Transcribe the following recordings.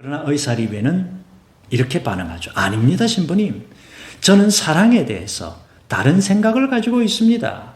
그러나 의사리베는 이렇게 반응하죠. 아닙니다, 신부님. 저는 사랑에 대해서 다른 생각을 가지고 있습니다.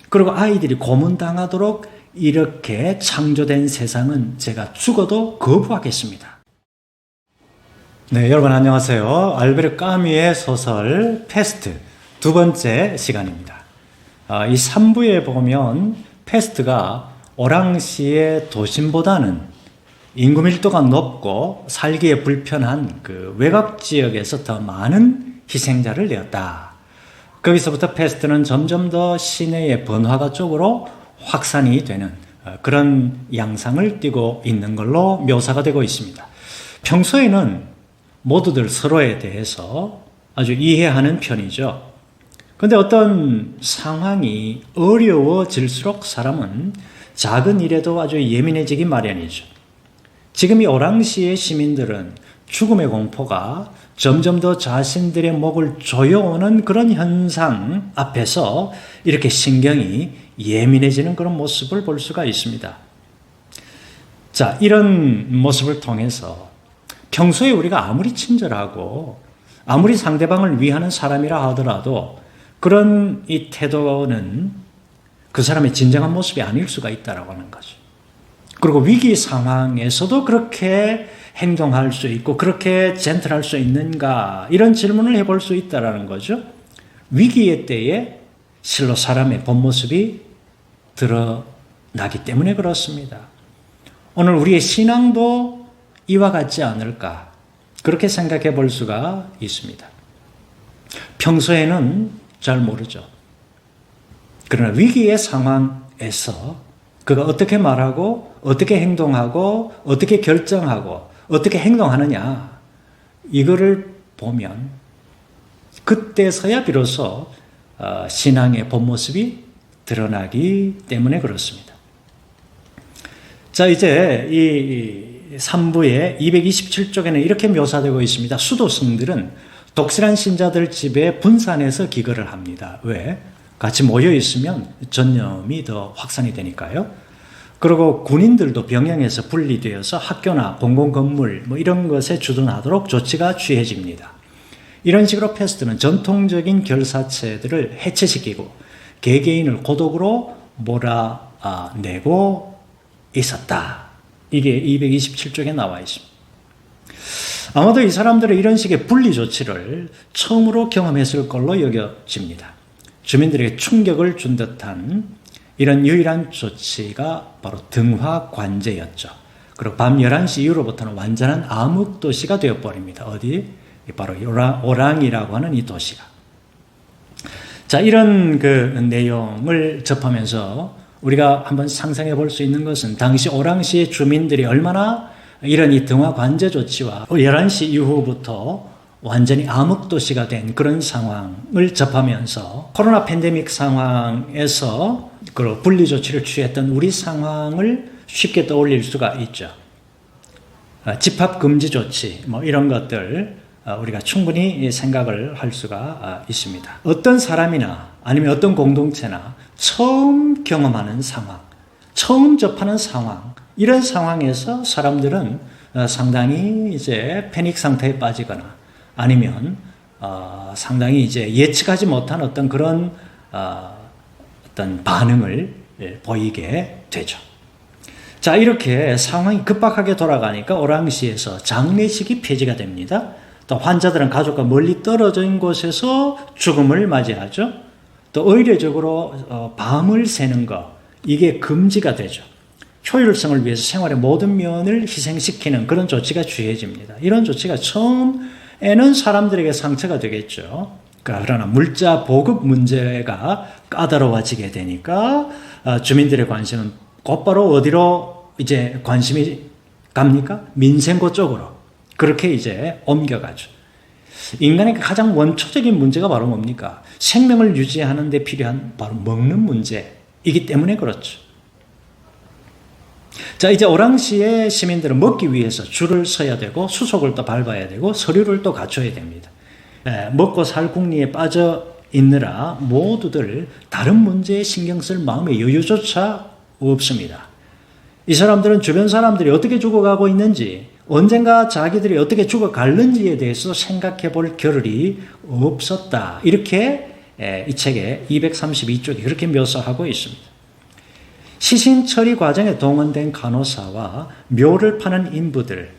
그리고 아이들이 고문당하도록 이렇게 창조된 세상은 제가 죽어도 거부하겠습니다. 네, 여러분 안녕하세요. 알베르 까뮈의 소설 페스트 두 번째 시간입니다. 이 3부에 보면 페스트가 오랑시의 도심보다는 인구 밀도가 높고 살기에 불편한 그 외곽 지역에서 더 많은 희생자를 내었다. 거기서부터 페스트는 점점 더 시내의 번화가 쪽으로 확산이 되는 그런 양상을 띠고 있는 걸로 묘사가 되고 있습니다. 평소에는 모두들 서로에 대해서 아주 이해하는 편이죠. 그런데 어떤 상황이 어려워질수록 사람은 작은 일에도 아주 예민해지기 마련이죠. 지금 이 오랑시의 시민들은 죽음의 공포가 점점 더 자신들의 목을 조여오는 그런 현상 앞에서 이렇게 신경이 예민해지는 그런 모습을 볼 수가 있습니다. 자, 이런 모습을 통해서 평소에 우리가 아무리 친절하고 아무리 상대방을 위하는 사람이라 하더라도 그런 이 태도는 그 사람의 진정한 모습이 아닐 수가 있다라고 하는 거죠. 그리고 위기 상황에서도 그렇게 행동할 수 있고 그렇게 젠틀할 수 있는가 이런 질문을 해볼 수 있다라는 거죠. 위기의 때에 실로 사람의 본 모습이 드러나기 때문에 그렇습니다. 오늘 우리의 신앙도 이와 같지 않을까 그렇게 생각해 볼 수가 있습니다. 평소에는 잘 모르죠. 그러나 위기의 상황에서 그가 어떻게 말하고 어떻게 행동하고 어떻게 결정하고 어떻게 행동하느냐 이거를 보면 그때서야 비로소 신앙의 본 모습이 드러나기 때문에 그렇습니다. 자, 이제 이 3부의 227쪽에는 이렇게 묘사되고 있습니다. 수도승들은 독실한 신자들 집에 분산해서 기거를 합니다. 왜? 같이 모여 있으면 전염이 더 확산이 되니까요. 그리고 군인들도 병영에서 분리되어서 학교나 공공건물 이런 것에 주둔하도록 조치가 취해집니다. 이런 식으로 페스트는 전통적인 결사체들을 해체시키고 개개인을 고독으로 몰아내고 있었다. 이게 227쪽에 나와 있습니다. 아마도 이 사람들은 이런 식의 분리 조치를 처음으로 경험했을 걸로 여겨집니다. 주민들에게 충격을 준 듯한 이런 유일한 조치가 바로 등화 관제였죠. 그리고 밤 11시 이후로부터는 완전한 암흑도시가 되어버립니다. 어디? 바로 오랑이라고 하는 이 도시가. 자, 이런 그 내용을 접하면서 우리가 한번 상상해 볼 수 있는 것은 당시 오랑시의 주민들이 얼마나 이런 이 등화 관제 조치와 11시 이후부터 완전히 암흑도시가 된 그런 상황을 접하면서 코로나 팬데믹 상황에서 그 분리조치를 취했던 우리 상황을 쉽게 떠올릴 수가 있죠. 집합금지 조치 이런 것들 우리가 충분히 생각을 할 수가 있습니다. 어떤 사람이나 아니면 어떤 공동체나 처음 경험하는 상황, 처음 접하는 상황 이런 상황에서 사람들은 상당히 이제 패닉 상태에 빠지거나 아니면 상당히 이제 예측하지 못한 어떤 그런 어떤 반응을 보이게 되죠. 자, 이렇게 상황이 급박하게 돌아가니까 오랑시에서 장례식이 폐지가 됩니다. 또 환자들은 가족과 멀리 떨어진 곳에서 죽음을 맞이하죠. 또 의례적으로 밤을 새는 것 이게 금지가 되죠. 효율성을 위해서 생활의 모든 면을 희생시키는 그런 조치가 취해집니다. 이런 조치가 처음에는 사람들에게 상처가 되겠죠. 그러나 물자 보급 문제가 까다로워지게 되니까 주민들의 관심은 곧바로 어디로 이제 관심이 갑니까? 민생고 쪽으로. 그렇게 이제 옮겨가죠. 인간의 가장 원초적인 문제가 바로 뭡니까? 생명을 유지하는 데 필요한 바로 먹는 문제이기 때문에 그렇죠. 자, 이제 오랑시의 시민들은 먹기 위해서 줄을 서야 되고 수속을 또 밟아야 되고 서류를 또 갖춰야 됩니다. 먹고 살 궁리에 빠져 있느라 모두들 다른 문제에 신경 쓸 마음의 여유조차 없습니다. 이 사람들은 주변 사람들이 어떻게 죽어가고 있는지 언젠가 자기들이 어떻게 죽어갈는지에 대해서 생각해 볼 겨를이 없었다. 이렇게 이 책의 232쪽이 그렇게 묘사하고 있습니다. 시신 처리 과정에 동원된 간호사와 묘를 파는 인부들,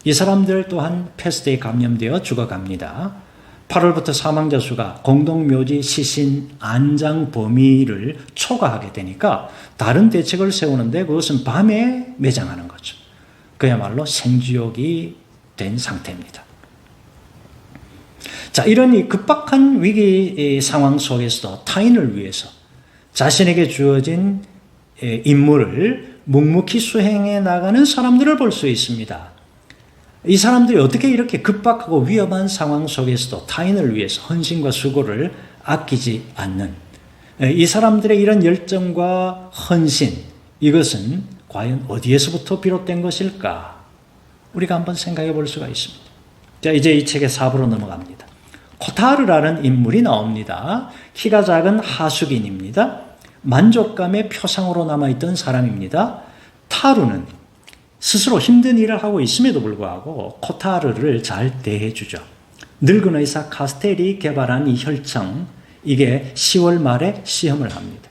이 사람들 또한 패스트에 감염되어 죽어갑니다. 8월부터 사망자 수가 공동묘지 시신 안장 범위를 초과하게 되니까 다른 대책을 세우는데 그것은 밤에 매장하는 거죠. 그야말로 생지옥이 된 상태입니다. 자, 이런 이 급박한 위기 상황 속에서도 타인을 위해서 자신에게 주어진 임무를 묵묵히 수행해 나가는 사람들을 볼 수 있습니다. 이 사람들이 어떻게 이렇게 급박하고 위험한 상황 속에서도 타인을 위해서 헌신과 수고를 아끼지 않는 이 사람들의 이런 열정과 헌신, 이것은 과연 어디에서부터 비롯된 것일까? 우리가 한번 생각해 볼 수가 있습니다. 자, 이제 이 책의 4부로 넘어갑니다. 코타르라는 인물이 나옵니다. 키가 작은 하수빈입니다. 만족감의 표상으로 남아있던 사람입니다. 타루는 스스로 힘든 일을 하고 있음에도 불구하고 코타르를 잘 대해주죠. 늙은 의사 카스텔이 개발한 이 혈청, 이게 10월 말에 시험을 합니다.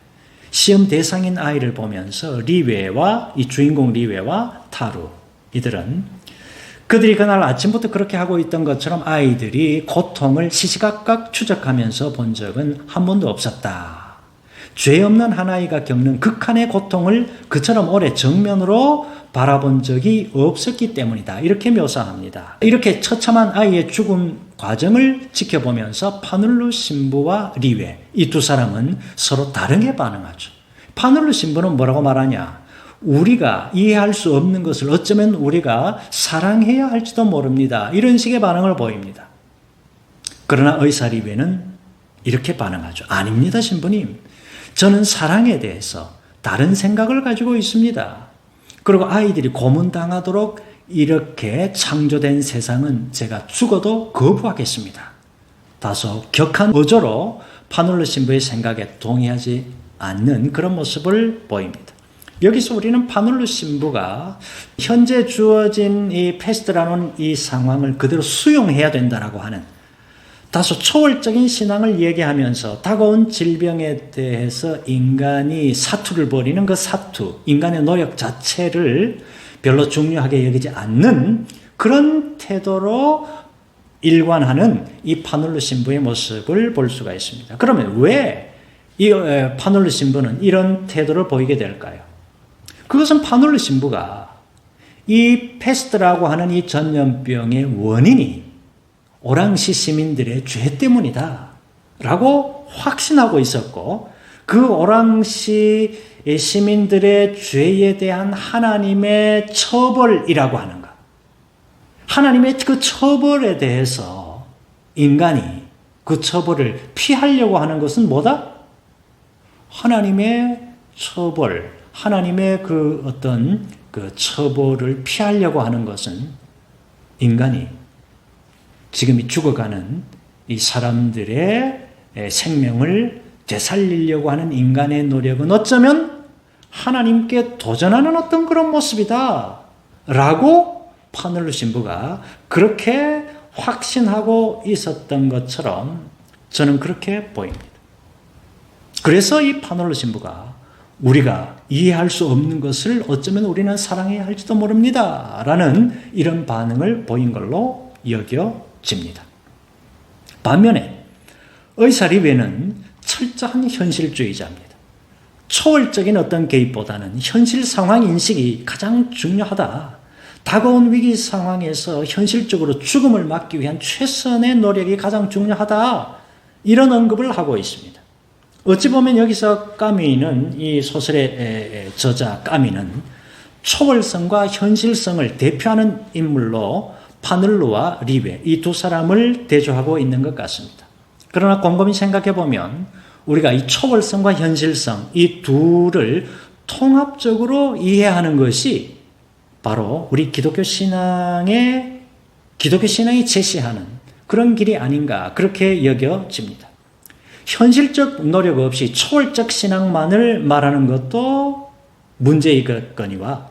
시험 대상인 아이를 보면서 리웨와 이 주인공 리웨와 타루, 이들은 그들이 그날 아침부터 그렇게 하고 있던 것처럼 아이들이 고통을 시시각각 추적하면서 본 적은 한 번도 없었다. 죄 없는 한 아이가 겪는 극한의 고통을 그처럼 오래 정면으로 바라본 적이 없었기 때문이다. 이렇게 묘사합니다. 이렇게 처참한 아이의 죽음 과정을 지켜보면서 파눌루 신부와 리웨, 이 두 사람은 서로 다르게 반응하죠. 파눌루 신부는 뭐라고 말하냐? 우리가 이해할 수 없는 것을 어쩌면 우리가 사랑해야 할지도 모릅니다. 이런 식의 반응을 보입니다. 그러나 의사 리웨는 이렇게 반응하죠. 아닙니다, 신부님. 저는 사랑에 대해서 다른 생각을 가지고 있습니다. 그리고 아이들이 고문당하도록 이렇게 창조된 세상은 제가 죽어도 거부하겠습니다. 다소 격한 어조로 파눌루 신부의 생각에 동의하지 않는 그런 모습을 보입니다. 여기서 우리는 파눌루 신부가 현재 주어진 이 패스트라는 이 상황을 그대로 수용해야 된다라고 하는 다소 초월적인 신앙을 얘기하면서 다가온 질병에 대해서 인간이 사투를 벌이는 그 사투, 인간의 노력 자체를 별로 중요하게 여기지 않는 그런 태도로 일관하는 이 파눌루 신부의 모습을 볼 수가 있습니다. 그러면 왜 이 파눌루 신부는 이런 태도를 보이게 될까요? 그것은 파눌루 신부가 이 패스트라고 하는 이 전염병의 원인이 오랑시 시민들의 죄 때문이다 라고 확신하고 있었고, 그 오랑시 시민들의 죄에 대한 하나님의 처벌이라고 하는 것, 하나님의 그 처벌에 대해서 인간이 그 처벌을 피하려고 하는 것은 뭐다? 하나님의 처벌, 하나님의 그 어떤 그 처벌을 피하려고 하는 것은 인간이 지금 이 죽어가는 이 사람들의 생명을 되살리려고 하는 인간의 노력은 어쩌면 하나님께 도전하는 어떤 그런 모습이다 라고 파눌루 신부가 그렇게 확신하고 있었던 것처럼 저는 그렇게 보입니다. 그래서 이 파눌루 신부가 우리가 이해할 수 없는 것을 어쩌면 우리는 사랑해야 할지도 모릅니다 라는 이런 반응을 보인 걸로 여겨집니다. 반면에 의사 리웨는 철저한 현실주의자입니다. 초월적인 어떤 개입보다는 현실 상황 인식이 가장 중요하다. 다가온 위기 상황에서 현실적으로 죽음을 막기 위한 최선의 노력이 가장 중요하다. 이런 언급을 하고 있습니다. 어찌 보면 여기서 까미는, 이 소설의 저자 까미는 초월성과 현실성을 대표하는 인물로 파눌루와 리웨, 이 두 사람을 대조하고 있는 것 같습니다. 그러나 곰곰이 생각해 보면 우리가 이 초월성과 현실성, 이 둘을 통합적으로 이해하는 것이 바로 우리 기독교 신앙이 제시하는 그런 길이 아닌가, 그렇게 여겨집니다. 현실적 노력 없이 초월적 신앙만을 말하는 것도 문제이겠거니와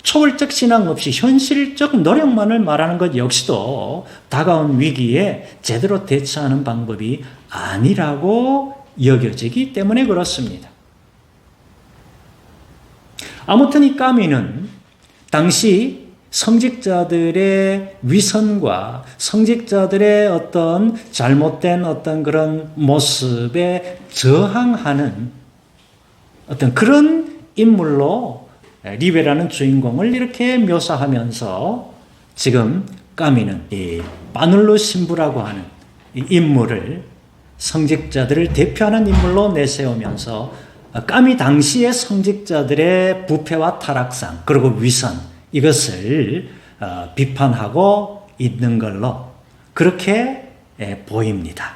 초월적 신앙 없이 현실적 노력만을 말하는 것 역시도 다가온 위기에 제대로 대처하는 방법이 아니라고 여겨지기 때문에 그렇습니다. 아무튼 이 까미는 당시 성직자들의 위선과 성직자들의 어떤 잘못된 어떤 그런 모습에 저항하는 어떤 그런 인물로 리베라는 주인공을 이렇게 묘사하면서 지금 까미는 이 바눌루 신부라고 하는 이 인물을 성직자들을 대표하는 인물로 내세우면서 까미 당시의 성직자들의 부패와 타락상 그리고 위선 이것을 비판하고 있는 걸로 그렇게 보입니다.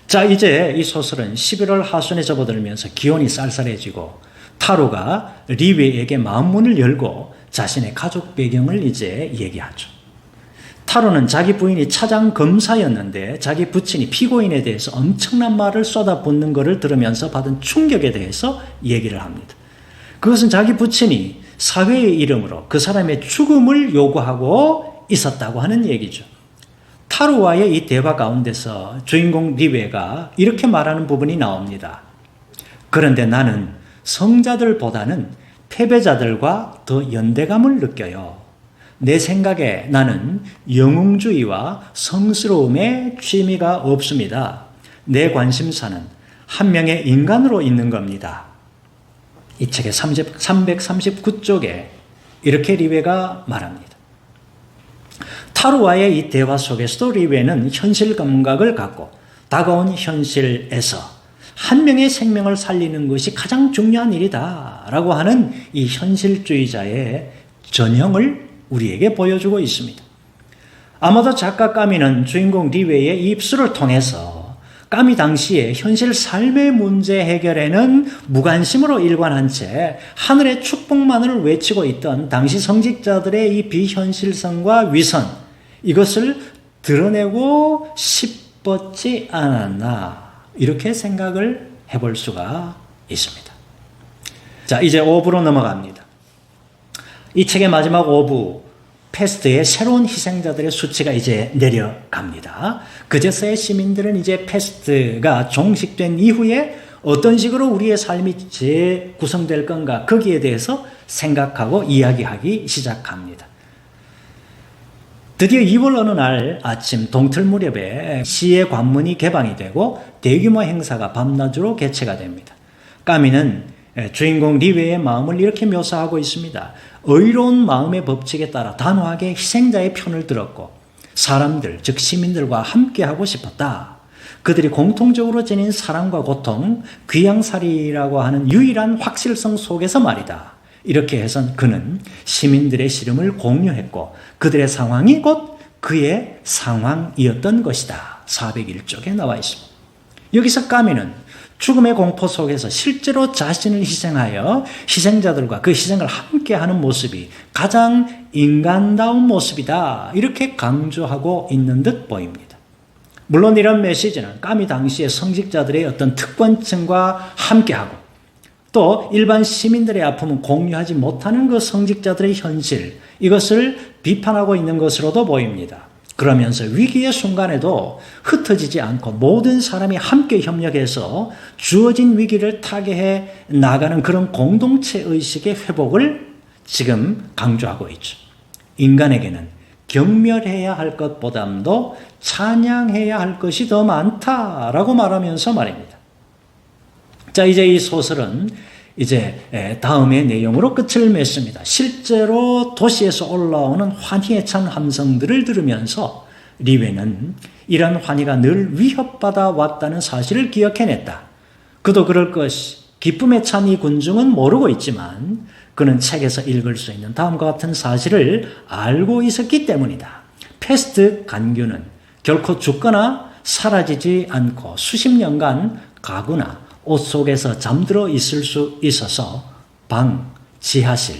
자, 이제 이 소설은 11월 하순에 접어들면서 기온이 쌀쌀해지고 타로가 리웨에게 마음문을 열고 자신의 가족 배경을 이제 얘기하죠. 타로는 자기 부인이 차장 검사였는데 자기 부친이 피고인에 대해서 엄청난 말을 쏟아붓는 것을 들으면서 받은 충격에 대해서 얘기를 합니다. 그것은 자기 부친이 사회의 이름으로 그 사람의 죽음을 요구하고 있었다고 하는 얘기죠. 타로와의 이 대화 가운데서 주인공 리웨가 이렇게 말하는 부분이 나옵니다. 그런데 나는 성자들보다는 패배자들과 더 연대감을 느껴요. 내 생각에 나는 영웅주의와 성스러움에 취미가 없습니다. 내 관심사는 한 명의 인간으로 있는 겁니다. 이 책의 339쪽에 이렇게 리웨가 말합니다. 타로와의 이 대화 속에서도 리웨는 현실 감각을 갖고 다가온 현실에서 한 명의 생명을 살리는 것이 가장 중요한 일이다 라고 하는 이 현실주의자의 전형을 우리에게 보여주고 있습니다. 아마도 작가 까미는 주인공 리웨의 입술을 통해서 까미 당시에 현실 삶의 문제 해결에는 무관심으로 일관한 채 하늘의 축복만을 외치고 있던 당시 성직자들의 이 비현실성과 위선 이것을 드러내고 싶었지 않았나 이렇게 생각을 해볼 수가 있습니다. 자, 이제 5부로 넘어갑니다. 이 책의 마지막 5부 패스트의 새로운 희생자들의 수치가 이제 내려갑니다. 그제서야 시민들은 이제 패스트가 종식된 이후에 어떤 식으로 우리의 삶이 재구성될 건가 거기에 대해서 생각하고 이야기하기 시작합니다. 드디어 2월 어느 날 아침 동틀 무렵에 시의 관문이 개방이 되고 대규모 행사가 밤낮으로 개최가 됩니다. 까미는 주인공 리웨의 마음을 이렇게 묘사하고 있습니다. 의로운 마음의 법칙에 따라 단호하게 희생자의 편을 들었고 사람들, 즉 시민들과 함께하고 싶었다. 그들이 공통적으로 지닌 사랑과 고통, 귀양살이라고 하는 유일한 확실성 속에서 말이다. 이렇게 해서 그는 시민들의 시름을 공유했고 그들의 상황이 곧 그의 상황이었던 것이다. 401쪽에 나와 있습니다. 여기서 까미는 죽음의 공포 속에서 실제로 자신을 희생하여 희생자들과 그 희생을 함께하는 모습이 가장 인간다운 모습이다. 이렇게 강조하고 있는 듯 보입니다. 물론 이런 메시지는 까미 당시의 성직자들의 어떤 특권층과 함께하고 또 일반 시민들의 아픔은 공유하지 못하는 그 성직자들의 현실 이것을 비판하고 있는 것으로도 보입니다. 그러면서 위기의 순간에도 흩어지지 않고 모든 사람이 함께 협력해서 주어진 위기를 타개해 나가는 그런 공동체 의식의 회복을 지금 강조하고 있죠. 인간에게는 경멸해야 할 것보다도 찬양해야 할 것이 더 많다라고 말하면서 말입니다. 자, 이제 이 소설은 이제 다음의 내용으로 끝을 맺습니다. 실제로 도시에서 올라오는 환희에 찬 함성들을 들으면서 리웨는 이런 환희가 늘 위협받아 왔다는 사실을 기억해냈다. 그도 그럴 것이 기쁨에 찬 이 군중은 모르고 있지만 그는 책에서 읽을 수 있는 다음과 같은 사실을 알고 있었기 때문이다. 패스트 간규는 결코 죽거나 사라지지 않고 수십 년간 가구나 옷 속에서 잠들어 있을 수 있어서 방, 지하실,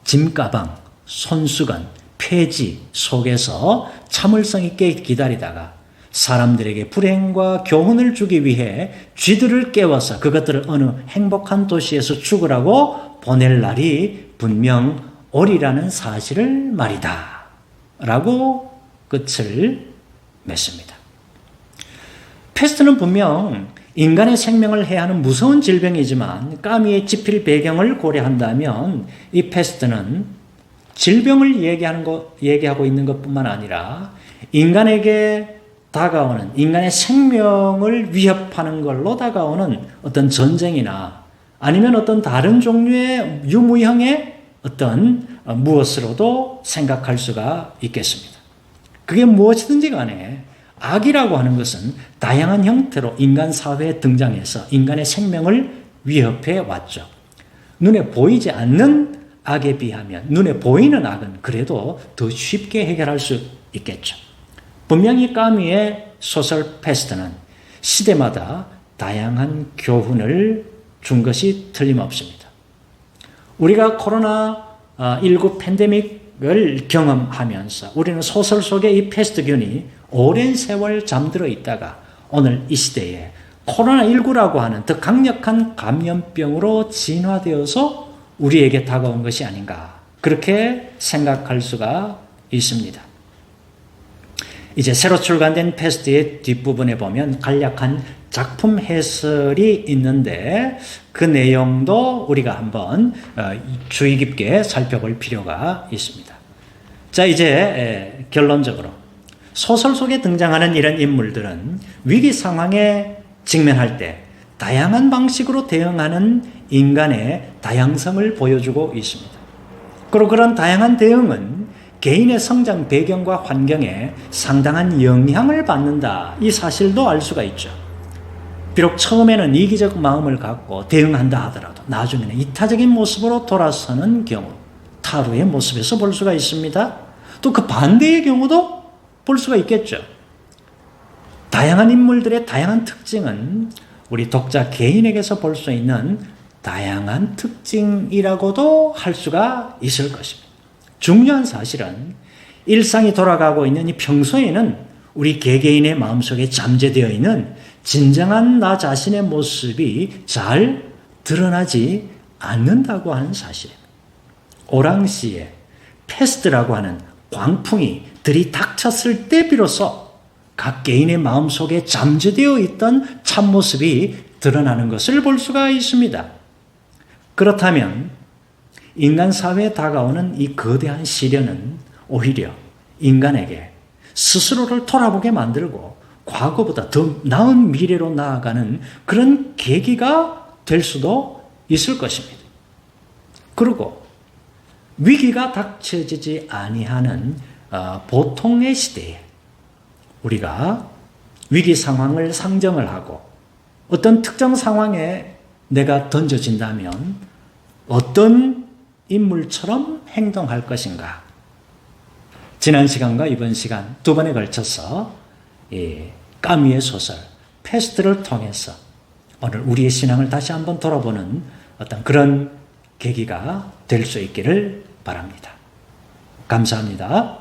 짐가방, 손수건, 폐지 속에서 참을성 있게 기다리다가 사람들에게 불행과 교훈을 주기 위해 쥐들을 깨워서 그것들을 어느 행복한 도시에서 죽으라고 보낼 날이 분명 오리라는 사실을 말이다 라고 끝을 맺습니다. 패스트는 분명 인간의 생명을 해하는 무서운 질병이지만 까미의 집필 배경을 고려한다면 이 패스트는 질병을 얘기하고 있는 것뿐만 아니라 인간에게 다가오는, 인간의 생명을 위협하는 걸로 다가오는 어떤 전쟁이나 아니면 어떤 다른 종류의 유무형의 어떤 무엇으로도 생각할 수가 있겠습니다. 그게 무엇이든지 간에 악이라고 하는 것은 다양한 형태로 인간 사회에 등장해서 인간의 생명을 위협해 왔죠. 눈에 보이지 않는 악에 비하면 눈에 보이는 악은 그래도 더 쉽게 해결할 수 있겠죠. 분명히 까미의 소설 패스트는 시대마다 다양한 교훈을 준 것이 틀림없습니다. 우리가 코로나19 팬데믹을 경험하면서 우리는 소설 속의 이 패스트균이 오랜 세월 잠들어 있다가 오늘 이 시대에 코로나19라고 하는 더 강력한 감염병으로 진화되어서 우리에게 다가온 것이 아닌가, 그렇게 생각할 수가 있습니다. 이제 새로 출간된 패스트의 뒷부분에 보면 간략한 작품 해설이 있는데 그 내용도 우리가 한번 주의 깊게 살펴볼 필요가 있습니다. 자, 이제 결론적으로 소설 속에 등장하는 이런 인물들은 위기 상황에 직면할 때 다양한 방식으로 대응하는 인간의 다양성을 보여주고 있습니다. 그리고 그런 다양한 대응은 개인의 성장 배경과 환경에 상당한 영향을 받는다, 이 사실도 알 수가 있죠. 비록 처음에는 이기적 마음을 갖고 대응한다 하더라도 나중에는 이타적인 모습으로 돌아서는 경우 타루의 모습에서 볼 수가 있습니다. 또 그 반대의 경우도 볼 수가 있겠죠. 다양한 인물들의 다양한 특징은 우리 독자 개인에게서 볼 수 있는 다양한 특징이라고도 할 수가 있을 것입니다. 중요한 사실은 일상이 돌아가고 있는 이 평소에는 우리 개개인의 마음속에 잠재되어 있는 진정한 나 자신의 모습이 잘 드러나지 않는다고 하는 사실입니다. 오랑시에 패스트라고 하는 광풍이 들이닥쳤을 때 비로소 각 개인의 마음속에 잠재되어 있던 참모습이 드러나는 것을 볼 수가 있습니다. 그렇다면 인간 사회에 다가오는 이 거대한 시련은 오히려 인간에게 스스로를 돌아보게 만들고 과거보다 더 나은 미래로 나아가는 그런 계기가 될 수도 있을 것입니다. 그리고 위기가 닥쳐지지 아니하는 보통의 시대에 우리가 위기 상황을 상정을 하고 어떤 특정 상황에 내가 던져진다면 어떤 인물처럼 행동할 것인가? 지난 시간과 이번 시간 두 번에 걸쳐서 까미의 소설 패스트를 통해서 오늘 우리의 신앙을 다시 한번 돌아보는 어떤 그런 계기가 될 수 있기를 바랍니다. 감사합니다.